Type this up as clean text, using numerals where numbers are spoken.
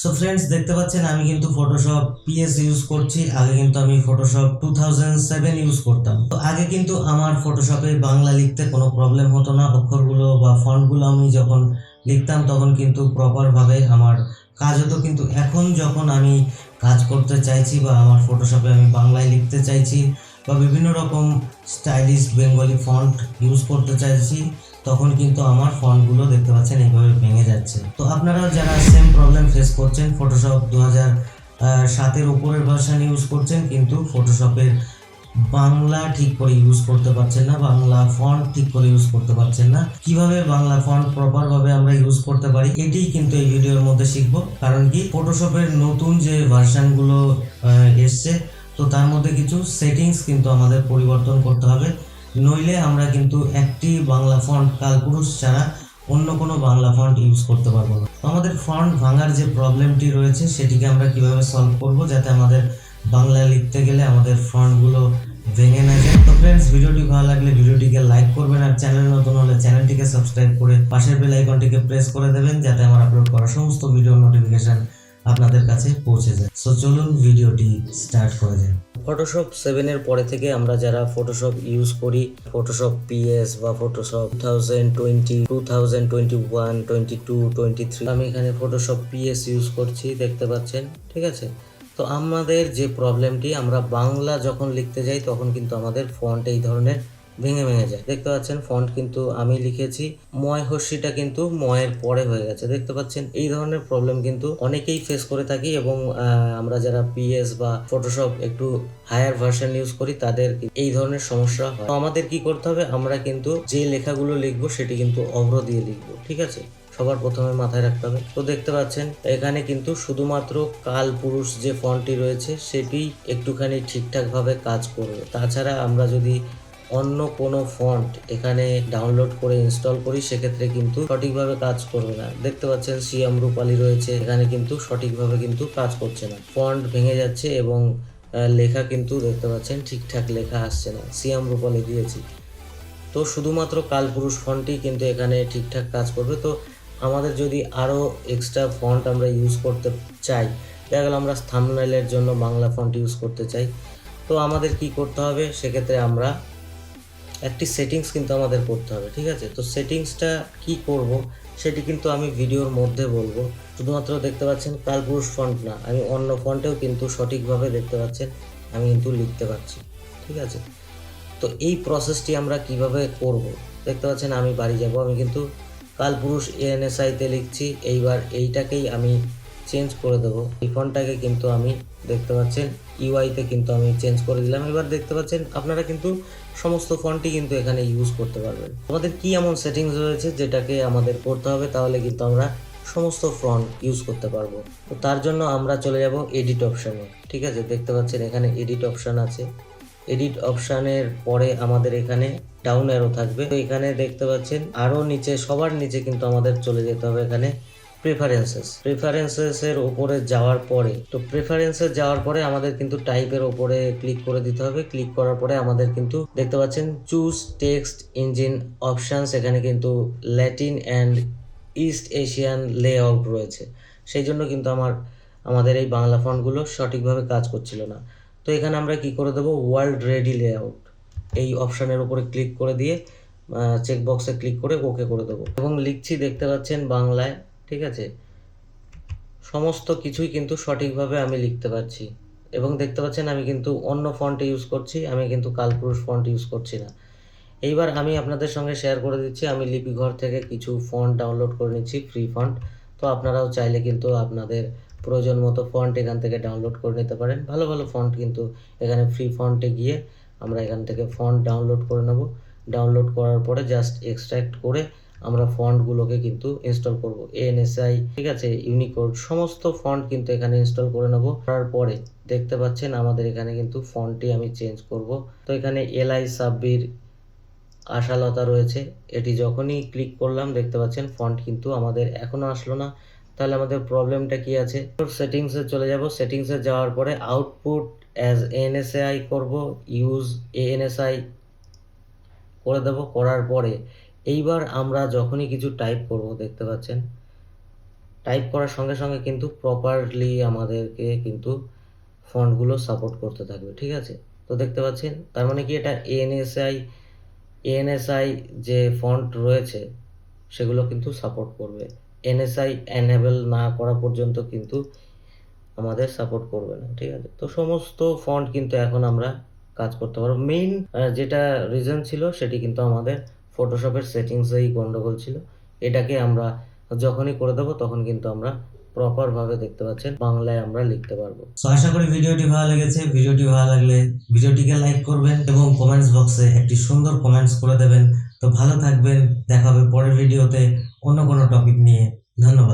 So friends, দেখতে পাচ্ছেন আমি কিন্তু ফটোশপ পিএস ইউজ করছি। আগে কিন্তু আমি ফটোশপ 2007 ইউজ করতাম। তো আগে কিন্তু আমার ফটোশপে বাংলা লিখতে কোনো প্রবলেম হতো না। অক্ষরগুলো বা ফন্টগুলো আমি যখন লিখতাম তখন কিন্তু প্রপারভাবে আমার কাজ হতো। কিন্তু এখন যখন আমি কাজ করতে চাইছি বা আমার ফটোশপে আমি বাংলায় লিখতে চাইছি বা বিভিন্ন রকম স্টাইলিশ বেঙ্গলি ফন্ট ইউজ করতে চাইছি, তখন কিন্তু আমার ফন্টগুলো দেখতে পাচ্ছেন এইভাবে ভেঙে যাচ্ছে। তো আপনারা যারা সেম প্রবলেম ফেস করছেন, ফটোশপ 2007-এর উপরের ভার্সন ইউজ করছেন কিন্তু ফটোশপের বাংলা ঠিক করে ইউজ করতে পারছেন না, বাংলা ফন্ট ঠিক করে ইউজ করতে পারছেন না, কিভাবে বাংলা ফন্ট প্রপার ভাবে আমরা ইউজ করতে পারি এটাই কিন্তু এই ভিডিওর মধ্যে শিখবো। কারণ কি, ফটোশপের নতুন যে ভার্সনগুলো এসছে, তো তার মধ্যে কিছু সেটিংস কিন্তু আমাদের পরিবর্তন করতে হবে। নইলে আমরা কিন্তু একটি বাংলা ফন্ট কালপুরুষ ছাড়া অন্য কোনো বাংলা ফন্ট ইউজ করতে পারবো না। তো আমাদের ফন্ট ভাঙার যে প্রবলেমটি রয়েছে সেটিকে আমরা কিভাবে সলভ করব যাতে আমাদের বাংলা লিখতে গেলে আমাদের ফন্টগুলো ভেঙে না যায়। তো ফ্রেন্ডস, ভিডিওটি ভালো লাগলে ভিডিওটিকে লাইক করবেন, আর চ্যানেল নতুন হলে চ্যানেলটিকে সাবস্ক্রাইব করে পাশের বেল আইকনটিকে প্রেস করে দেবেন যাতে আমার আপলোড করা সমস্ত ভিডিও নোটিফিকেশন আপনাদের কাছে পৌঁছে যায়। সো চলুন ভিডিওটি স্টার্ট করা যায়। ফটোশপ 7-এর পরে থেকে আমরা যারা ফটোশপ ইউজ করি, ফটোশপ পিএস বা ফটোশপ 2020, 2021, 22, 23, আমি এখানে ফটোশপ পিএস ইউজ করছি, দেখতে পাচ্ছেন। ঠিক আছে, তো আমাদের যে প্রবলেমটি, আমরা বাংলা যখন লিখতে যাই তখন কিন্তু আমাদের ফন্ট এই ধরনের ভেঙে ভেঙে যায়। দেখতে পাচ্ছেন ফন্ট কিন্তু আমি লিখেছি ময় হর্ষিটা কিন্তু ময়ের পরে হয়ে গেছে, দেখতে পাচ্ছেন। এই ধরনের প্রবলেম কিন্তু অনেকেই ফেস করে থাকি, এবং আমরা যারা পিএস বা ফটোশপ একটু হায়ার ভার্সন ইউজ করি তাদের এই ধরনের সমস্যা হয়। তো আমাদের কি করতে হবে, আমরা কিন্তু যে লেখাগুলো লিখবো সেটি কিন্তু অভ্র দিয়ে লিখবো। ঠিক আছে, সবার প্রথমে মাথায় রাখতে হবে। তো দেখতে পাচ্ছেন এখানে কিন্তু শুধুমাত্র কালপুরুষ যে ফন্টটি রয়েছে সেটি একটুখানি ঠিকঠাকভাবে কাজ করবে। তাছাড়া আমরা যদি অন্য কোনো ফন্ট এখানে ডাউনলোড করে ইনস্টল করি সেক্ষেত্রে কিন্তু সঠিকভাবে কাজ করবে না। দেখতে পাচ্ছেন সিএম রূপালী রয়েছে, এখানে কিন্তু সঠিকভাবে কিন্তু কাজ করছে না, ফন্ট ভেঙে যাচ্ছে এবং লেখা কিন্তু দেখতে পাচ্ছেন ঠিকঠাক লেখা আসছে না। সিএম রূপালী দিয়েছি, তো শুধুমাত্র কালপুরুষ ফন্টই কিন্তু এখানে ঠিকঠাক কাজ করবে। তো আমাদের যদি আরও এক্সট্রা ফন্ট আমরা ইউজ করতে চাই, দেখা গেল আমরা থাম্বনেইলের জন্য বাংলা ফন্ট ইউজ করতে চাই, তো আমাদের কি করতে হবে, সেক্ষেত্রে আমরা একটি সেটিংস কিন্তু আমাদের করতে হবে। ঠিক আছে, তো সেটিংসটা কি করব সেটি কিন্তু আমি ভিডিওর মধ্যে বলবো। শুধুমাত্র দেখতে পাচ্ছেন কালপুরুষ ফন্ট না, আমি অন্য ফন্টেও কিন্তু সঠিকভাবে দেখতে পাচ্ছেন আমি কিন্তু লিখতে পারছি। ঠিক আছে, তো এই প্রসেসটি আমরা কিভাবে করব, দেখতে পাচ্ছেন আমি বাড়ি যাব, আমি কিন্তু কালপুরুষ এএনএসআইতে লিখছি। এইবার এইটাকেই আমি চেঞ্জ করে দেবো, এই ফন্টটাকে কিন্তু আমি দেখতে পাচ্ছেন ইউআইতে কিন্তু আমি চেঞ্জ করে দিলাম। এবার দেখতে পাচ্ছেন আপনারা কিন্তু সমস্ত ফন্টই কিন্তু এখানে ইউজ করতে পারবেন। আমাদের কি এমন সেটিংস রয়েছে যেটাকে আমাদের করতে হবে, তাহলে কিন্তু আমরা সমস্ত ফন্ট ইউজ করতে পারবো। তো তার জন্য আমরা চলে যাব এডিট অপশানে। ঠিক আছে, দেখতে পাচ্ছেন এখানে এডিট অপশান আছে। এডিট অপশানের পরে আমাদের এখানে ডাউন অ্যারো থাকবে। তো এখানে দেখতে পাচ্ছেন আরও নিচে, সবার নিচে কিন্তু আমাদের চলে যেতে হবে এখানে প্রেফারেন্সেসের উপরে যাওয়ার পরে, তো প্রেফারেন্সে যাওয়ার পরে আমাদের কিন্তু টাইপের উপরে ক্লিক করে দিতে হবে। ক্লিক করার পরে আমাদের কিন্তু দেখতে পাচ্ছেন চুজ টেক্সট ইঞ্জিন অপশানস, এখানে কিন্তু Latin and east Asian layout রয়েছে। সেই জন্য কিন্তু আমাদের এই বাংলা ফন্টগুলো সঠিকভাবে কাজ করছিল না। তো এখানে আমরা কি করে দেবো, ওয়ার্ল্ড রেডি লেআউট এই অপশানের উপরে ক্লিক করে দিয়ে চেকবক্সে ক্লিক করে ওকে করে দেবো, এবং লিখছি দেখতে পাচ্ছেন বাংলায়। ঠিক আছে, সমস্ত কিছুই কিন্তু সঠিকভাবে আমি লিখতে পারছি, এবং দেখতে পাচ্ছেন আমি কিন্তু অন্য ফন্ট ইউজ করছি, আমি কিন্তু কালপুরুষ ফন্ট ইউজ করছি না। এইবার আমি আপনাদের সঙ্গে শেয়ার করে দিচ্ছি, আমি লিপিঘর থেকে কিছু ফন্ট ডাউনলোড করে নিচ্ছি, ফ্রি ফন্ট। তো আপনারাও চাইলে কিন্তু আপনাদের প্রয়োজন মতো ফন্ট এখান থেকে ডাউনলোড করে নিতে পারেন। ভালো ভালো ফন্ট কিন্তু এখানে ফ্রি ফন্টে গিয়ে আমরা এখান থেকে ফন্ট ডাউনলোড করে নেব। ডাউনলোড করার পরে জাস্ট এক্সট্রাক্ট করে আমরা ফন্টগুলোকে কিন্তু ইনস্টল করব। এএনএসআই, ঠিক আছে, ইউনিকোড, সমস্ত ফন্ট কিন্তু এখানে ইনস্টল করে নেব। করার পরে দেখতে পাচ্ছেন আমাদের এখানে কিন্তু ফন্টটি আমি চেঞ্জ করব। তো এখানে এলআই সাব্বির আশালতা রয়েছে, এটি যখনই ক্লিক করলাম দেখতে পাচ্ছেন ফন্ট কিন্তু আমাদের এখনো আসলো না। তাহলে আমাদের প্রবলেমটা কি আছে, সেটিংসে চলে যাব। সেটিংসে যাওয়ার পরে আউটপুট অ্যাজ এএনএসআই করব, ইউজ এএনএসআই করে দেব। করার পরে এইবার আমরা যখনই কিছু টাইপ করব দেখতে পাচ্ছেন টাইপ করার সঙ্গে সঙ্গে কিন্তু প্রপারলি আমাদেরকে কিন্তু ফন্টগুলো সাপোর্ট করতে থাকবে, ঠিক আছে? তো দেখতে পাচ্ছেন, তার মানে কি, এটা এএনএসআই যে ফন্ট রয়েছে সেগুলো কিন্তু সাপোর্ট করবে। এনএসআই এনেবল না করা পর্যন্ত কিন্তু আমাদের সাপোর্ট করবে না, ঠিক আছে? তো সমস্ত ফন্ট কিন্তু এখন আমরা কাজ করতে পারবো। মেইন যেটা রিজন ছিল সেটি কিন্তু আমাদের ফটোশপের সেটিংসেই গন্ডগোল ছিল। এটাকে আমরা যখনই করে দেবো তখন কিন্তু আমরা প্রপার ভাবে, দেখতে পাচ্ছেন, বাংলায় আমরা লিখতে পারবো। তো আশা করি ভিডিওটি ভালো লেগেছে। ভিডিওটি ভালো লাগলে ভিডিওটিকে লাইক করবেন এবং কমেন্টস বক্সে একটি সুন্দর কমেন্টস করে দেবেন। তো ভালো থাকবেন, দেখা হবে পরের ভিডিওতে অন্য কোনো টপিক নিয়ে। ধন্যবাদ।